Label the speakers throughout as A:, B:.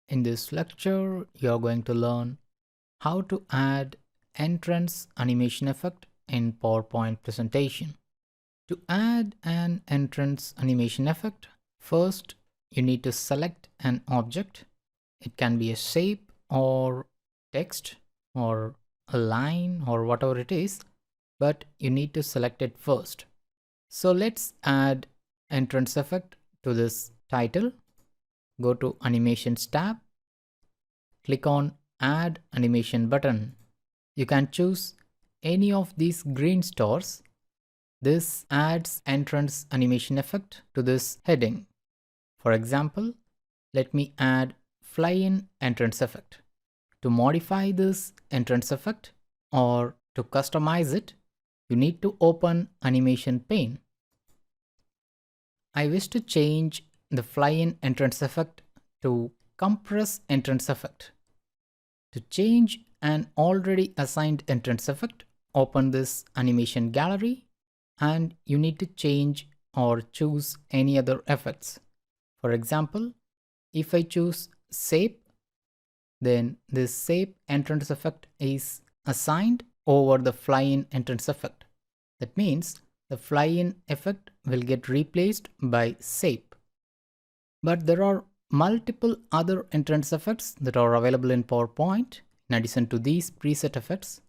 A: In this lecture, you're going to learn how to add entrance animation effect in PowerPoint presentation. To add an entrance animation effect, first you need to select an object. It can be a shape or text or a line or whatever it is, but you need to select it first. So let's add entrance effect to this title. Go to Animations tab, click on Add Animation button. You can choose any of these green stars. This adds entrance animation effect to this heading. For example, let me add fly-in entrance effect. To modify this entrance effect or to customize it, you need to open Animation pane. I wish to change the fly-in entrance effect to compress entrance effect. To change an already assigned entrance effect, open this animation gallery and you need to change or choose any other effects. For example, if I choose shape, then this shape entrance effect is assigned over the fly-in entrance effect. That means the fly-in effect will get replaced by shape. But there are multiple other entrance effects that are available in PowerPoint in addition to these preset effects.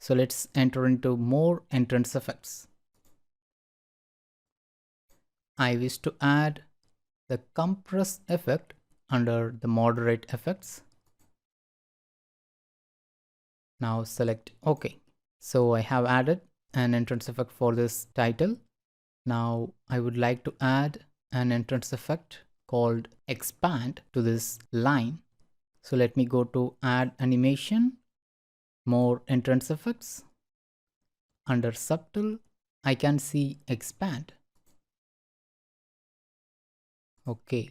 A: So let's enter into more entrance effects. I wish to add the compress effect under the moderate effects. Now select OK. So I have added an entrance effect for this title. Now I would like to add an entrance effect called expand to this line. So let me go to Add Animation, More Entrance Effects. Under Subtle, I can see Expand. Okay.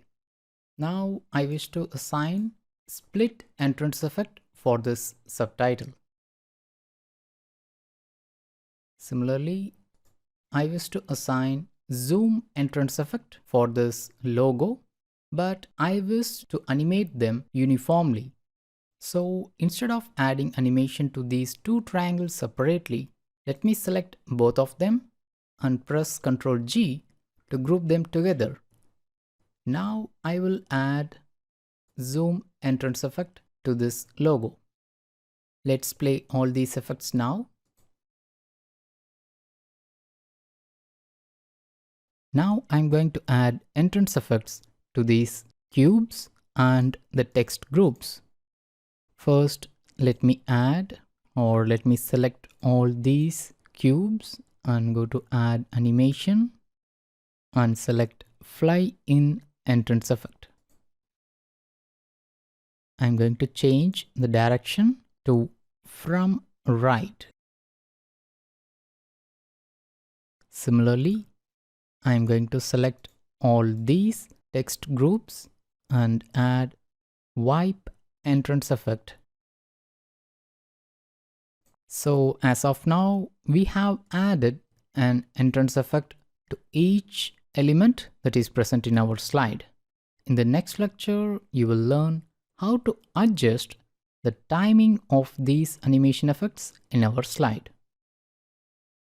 A: Now I wish to assign Split Entrance Effect for this subtitle. Similarly, I wish to assign Zoom Entrance Effect for this logo, but I wish to animate them uniformly. So instead of adding animation to these two triangles separately, let me select both of them and press Ctrl G to group them together. Now I will add Zoom Entrance Effect to this logo. Let's play all these effects now. Now I'm going to add entrance effects to these cubes and the text groups. First, let me add or let me select all these cubes and go to Add Animation and select Fly In Entrance Effect. I'm going to change the direction to from right. Similarly, I'm going to select all these text groups and add Wipe Entrance Effect. So as of now, we have added an entrance effect to each element that is present in our slide. In the next lecture, you will learn how to adjust the timing of these animation effects in our slide.